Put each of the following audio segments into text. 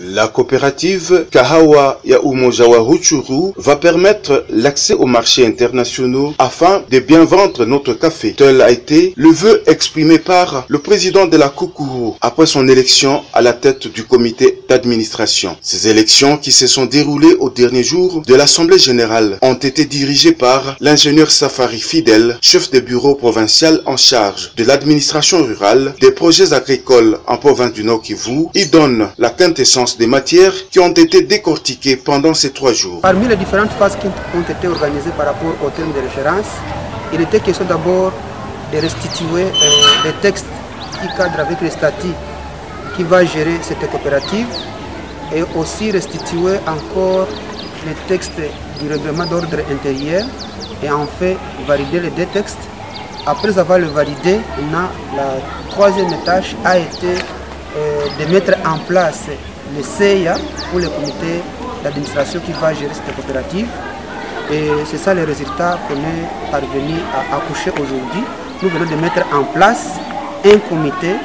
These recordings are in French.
La coopérative Kahawa ya Umoja wa Rutshuru va permettre l'accès aux marchés internationaux afin de bien vendre notre café. Tel a été le vœu exprimé par le président de la Kukuru après son élection à la tête du comité d'administration. Ces élections qui se sont déroulées au dernier jour de l'Assemblée générale ont été dirigées par l'ingénieur Safari Fidel, chef de bureau provincial en charge de l'administration rurale, des projets agricoles en province du Nord Kivu. Il donne la quintessence des matières qui ont été décortiquées pendant ces 3 jours. Parmi les différentes phases qui ont été organisées par rapport au terme de référence, il était question d'abord de restituer les textes qui cadrent avec les statuts qui va gérer cette coopérative et aussi restituer encore les textes du règlement d'ordre intérieur et en fait valider les 2 textes. Après avoir le validé, la 3e tâche a été de mettre en place le CIA pour le comité d'administration qui va gérer cette coopérative. Et c'est ça le résultat qu'on est parvenu à accoucher aujourd'hui. Nous venons de mettre en place un comité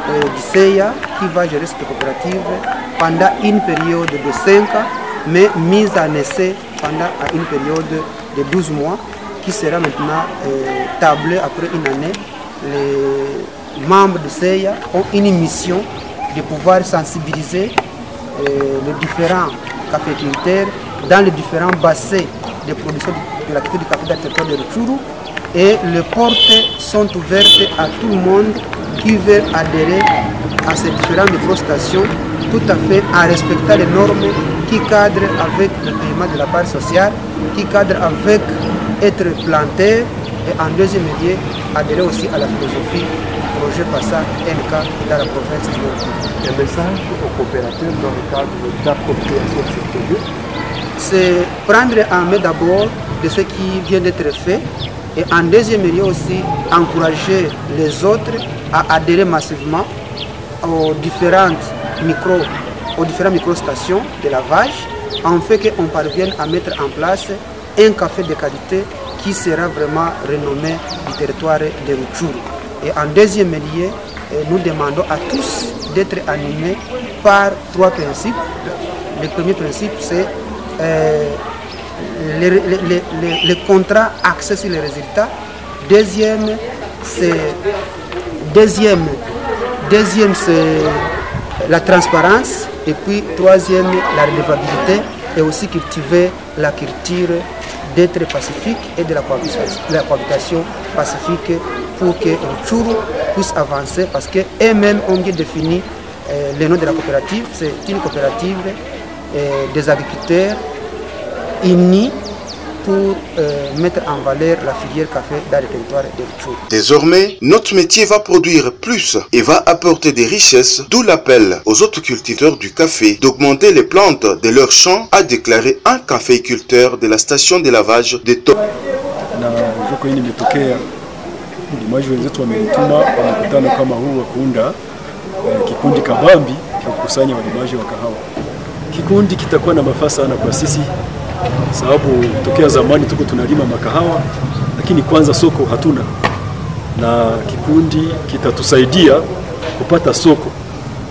du CIA qui va gérer cette coopérative pendant une période de 5 ans, mais mise en essai pendant une période de 12 mois, qui sera maintenant tablée après une année. Les membres du CIA ont une mission de pouvoir sensibiliser les différents caféiculteurs dans les différents bassins de production de l'activité du café dans le territoire de Rutshuru, et les portes sont ouvertes à tout le monde qui veut adhérer à ces différentes microstations, tout à fait en respectant les normes qui cadrent avec le paiement de la part sociale, qui cadrent avec être planté, et en deuxième lieu adhérer aussi à la philosophie du projet PASA NK dans la province du Nord. Un message aux coopérateurs dans le cadre d'appropriation de ce projet? C'est prendre en main d'abord de ce qui vient d'être fait, et en deuxième lieu aussi encourager les autres à adhérer massivement aux différentes microstations de lavage, en fait qu'on parvienne à mettre en place un café de qualité qui sera vraiment renommé du territoire de Rutshuru. Et en deuxième lieu, nous demandons à tous d'être animés par 3 principes. Le premier principe, c'est les contrats axés sur les résultats. Deuxième, c'est la transparence. Et puis, troisième, la redevabilité, et aussi cultiver la culture d'être pacifique et de la cohabitation pacifique pour que Rutshuru puisse avancer, parce qu'eux-mêmes ont bien défini le nom de la coopérative. C'est une coopérative des agriculteurs unis pour mettre en valeur la filière café dans le territoire de Rutshuru. Désormais, notre métier va produire plus et va apporter des richesses, d'où l'appel aux autres cultivateurs du café d'augmenter les plantes de leurs champs, a déclaré un caféiculteur de la station de lavage de Top. Walimaji wenzetu wamenituma kwa mkutano kama huu wa kuunda kikundi kabambi cha kukusanya walimaji wa kahawa. Kikundi kitakuwa na mafaa sana kwa sisi, sababu tokea zamani tuko tunalima makahawa, lakini kwanza soko hatuna, na kikundi kitatusaidia kupata soko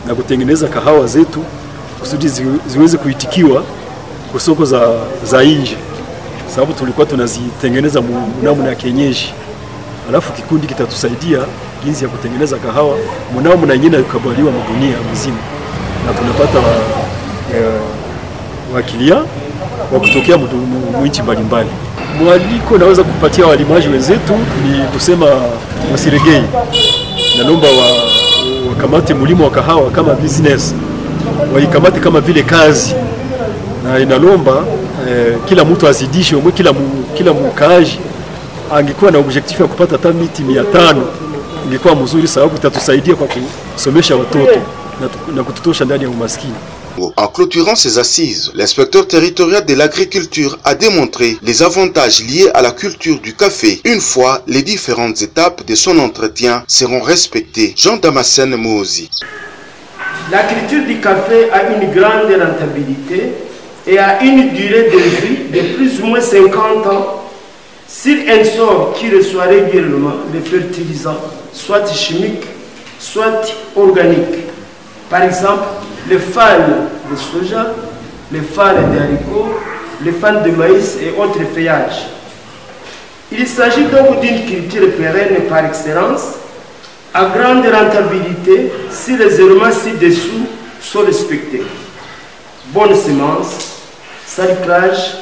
na kutengeneza kahawa zetu kusudi ziweze kuitikiwa kwa soko za nje, sababu tulikuwa tunazitengeneza namna ya kienyeji. Alafu kikundi kitatusaidia jinsi ya kutengeneza kahawa mnamo na nyingine kukubaliwa dunia mzima, na tunapata wakilia wa kutokea nchi mbalimbali. Mwaliko naweza kupatia walimaji wenzetu ni kusema wasiregei, na naomba wakamate mlimo wa kahawa kama business, waikamate kama vile kazi, na inalomba kila mtu azidishe, kila mkaaji angekuwa na objectif ya kupata hata miti 500, ingekuwa mzuri, sababu itatusaidia kwa kusomesha watoto na kututosha ndani ya umaskini. En clôturant ces assises, l'inspecteur territorial de l'agriculture a démontré les avantages liés à la culture du café une fois les différentes étapes de son entretien seront respectées. Jean Damascène Mozi. La culture du café a une grande rentabilité et a une durée de vie de plus ou moins 50 ans sur un sol qui reçoit régulièrement les fertilisants, soit chimiques, soit organiques. Par exemple, le FAL de soja, les fans de haricots, les fans de maïs et autres feuillages. Il s'agit donc d'une culture pérenne par excellence, à grande rentabilité si les éléments ci-dessous sont respectés. Bonne semence, sarclage,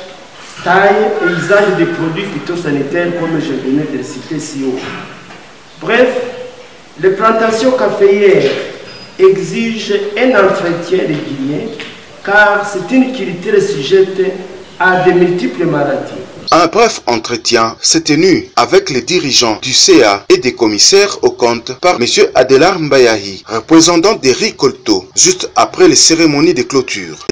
taille et usage des produits phytosanitaires comme je venais de le citer si haut. Bref, les plantations caféières exigent un entretien régulier car c'est une culture sujette à de multiples maladies. Un bref entretien s'est tenu avec les dirigeants du CA et des commissaires aux comptes par M. Adelar Mbayahi, représentant des Ricolto, juste après les cérémonies de clôture.